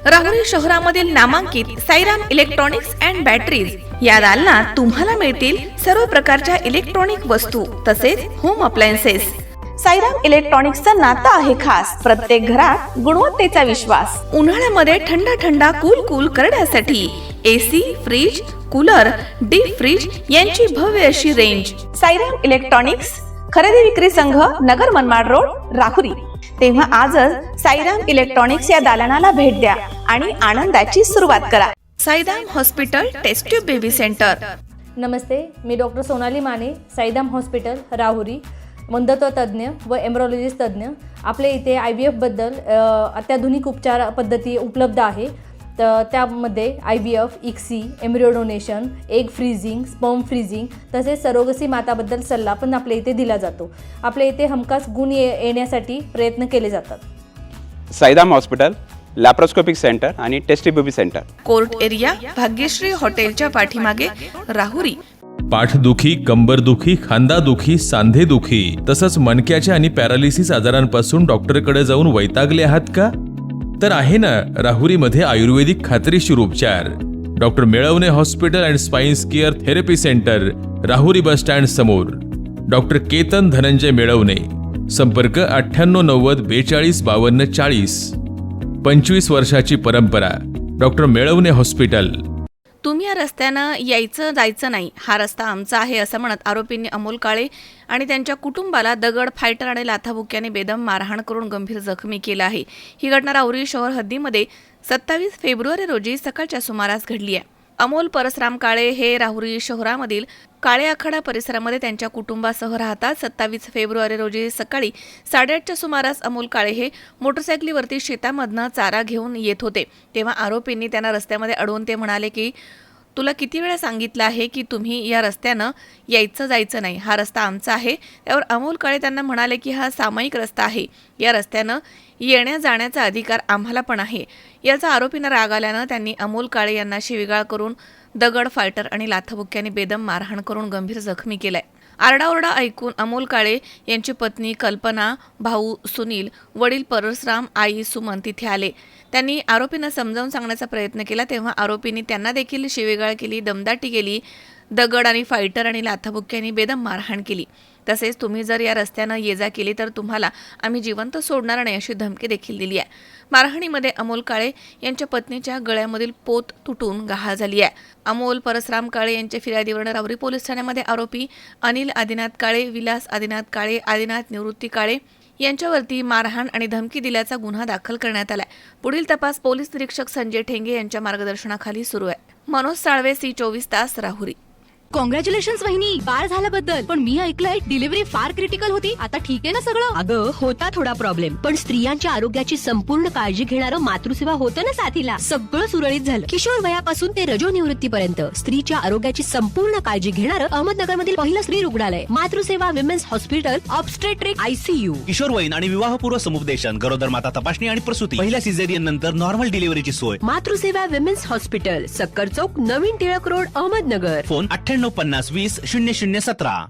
राहुरी शहरामधील नामांकित Sairam electronics and batteries या दालनात तुम्हाला मिळतील सर्व प्रकारच्या इलेक्ट्रॉनिक वस्तू तसेच होम अप्लायन्सेस। साईराम इलेक्ट्रॉनिक्सचं नातं आहे खास, प्रत्येक घरात गुणवत्तेचा विश्वास। उन्हाळ्यामध्ये थंड कूल करण्यासाठी AC, fridge, cooler, deep freeze यांची भव्य अशी रेंज। साईराम इलेक्ट्रॉनिक्स खरेदी विक्री संघ, नगर मनमाड रोड, राहुरी। तेव्हा आजच साईराम इलेक्ट्रॉनिक्स या दालनाला भेट द्या आणि आनंदाची सुरुवात करा। Sairam hospital test tube baby centre. नमस्ते, मी डॉक्टर सोनाली माने, साईराम हॉस्पिटल राहुरी, मंदत्व तज्ज्ञ व एम्ब्रॉलॉजिस्ट तज्ज्ञ। आपल्या इथे IVF बद्दल अत्याधुनिक उपचार पद्धती उपलब्ध आहे। तर त्यामध्ये IVF, ICSI, embryo donation, egg freezing, sperm freezing तसेच सरोगसी माताबद्दल सल्ला पण आपल्या इथे दिला जातो। आपल्या इथे हमखास गुण येण्यासाठी प्रयत्न केले जातात। साईराम हॉस्पिटल लॅप्रोस्कोपिक सेंटर आणि test baby centre, court area, Bhagyashree हॉटेलच्या पाठीमागे, राहुरी। पाठदुखी, कंबरदुखी, खांदादुखी, सांधेदुखी तसंच मणक्याच्या आणि पॅरालिसिस आजारांपासून डॉक्टरकडे जाऊन वैतागले आहात का? तर आहे ना राहुरीमध्ये आयुर्वेदिक खात्रीशीर उपचार। Doctor Melavane hospital and spine care therapy centre, Rahuri bus stand समोर। डॉक्टर केतन धनंजय मेळवणे, संपर्क 9890 42 52 40। 25 वर्षाची परंपरा, डॉक्टर मेळवणे हॉस्पिटल। तुम्ही या रस्त्यानं यायचं जायचं नाही, हा रस्ता आमचा आहे असं म्हणत आरोपींनी अमोल काळे आणि त्यांच्या कुटुंबाला दगड, फायटर आणि लाथाबुक्क्याने बेदम मारहाण करून गंभीर जखमी केलं आहे। ही घटना राहुरी शहर हद्दीमध्ये 27 फेब्रुवारी रोजी सकाळच्या सुमारास घडली आहे। अमोल परसराम काळे हे राहुरी शहरामधील काळे आखाडा परिसरामध्ये त्यांच्या कुटुंबासह राहतात। 27 फेब्रुवारी रोजी सकाळी 8:30च्या सुमारास अमोल काळे हे मोटरसायकलीवरती शेतामधनं चारा घेऊन येत होते। तेव्हा आरोपींनी त्यांना रस्त्यामध्ये अडवून ते म्हणाले की तुला किती वेळा सांगितलं आहे की तुम्ही या रस्त्यानं यायचं जायचं नाही, हा रस्ता आमचा आहे। त्यावर अमोल काळे त्यांना म्हणाले की हा सामायिक रस्ता आहे, या रस्त्यानं येण्या जाण्याचा अधिकार आम्हाला पण आहे। याचा आरोपींना राग आल्यानं त्यांनी अमोल काळे यांना शिवीगाळ करून दगड, फायटर आणि लाथाबुक्क्याने बेदम मारहाण करून गंभीर जखमी केलाय। आरडाओरडा ऐकून अमोल काळे यांची पत्नी कल्पना, भाऊ सुनील, वडील परसराम, आई सुमन तिथे आले। त्यांनी आरोपींना समजावून सांगण्याचा प्रयत्न केला, तेव्हा आरोपींनी त्यांना देखील शिवीगाळ केली, दमदाटी केली, दगड आणि फायटर आणि लाथाबुक्क्यांनी बेदम मारहाण केली। तसेच तुम्ही जर या रस्त्यानं ये जा केली तर तुम्हाला आम्ही जिवंत सोडणार नाही अशी धमकी देखील दिली आहे। मारहाणीमध्ये अमोल काळे यांच्या पत्नीच्या गळ्यामधील पोत तुटून गहाळ झाली आहे। अमोल परसराम काळे यांच्या फिर्यादीवरून राहुरी पोलीस ठाण्यामध्ये आरोपी अनिल आदिनाथ काळे, विलास आदिनाथ काळे, आदिनाथ निवृत्ती काळे यांच्यावरती मारहाण आणि धमकी दिल्याचा गुन्हा दाखल करण्यात आलाय। पुढील तपास पोलीस निरीक्षक संजय ठेंगे यांच्या मार्गदर्शनाखाली सुरू आहे। मनोज साळवे, C24 तास, राहुरी। कॉंग्रॅच्युलेशन्स वहिनी, बाळ झालं बद्दल। पण मी ऐकलंय डिलिव्हरी फार क्रिटिकल होती, आता ठीक आहे ना सगळं? अगं होता थोडा प्रॉब्लेम, पण स्त्रियांच्या आरोग्याची संपूर्ण काळजी घेणारं मातृसेवा होतं ना साथीला। सगळं सुरळीत झालं। किशोर वयापासून ते रजोनिवृत्तीपर्यंत स्त्रीच्या आरोग्याची संपूर्ण काळजी घेणारं अहमदनगर मधील पहिलं स्त्री रुग्णालय, Matruseva women's hospital, obstetric ICU, किशोरवयीन आणि विवाहपूर्व समुपदेशन, गरोदर माता तपासणी आणि प्रसूती, पहिल्या सिझेरियन नंतर नॉर्मल डिलिव्हरीची सोय। मातृसेवा विमेन्स हॉस्पिटल, सक्कर चौक, नवीन टिळक रोड, अहमदनगर। फोन 9850 20 0017।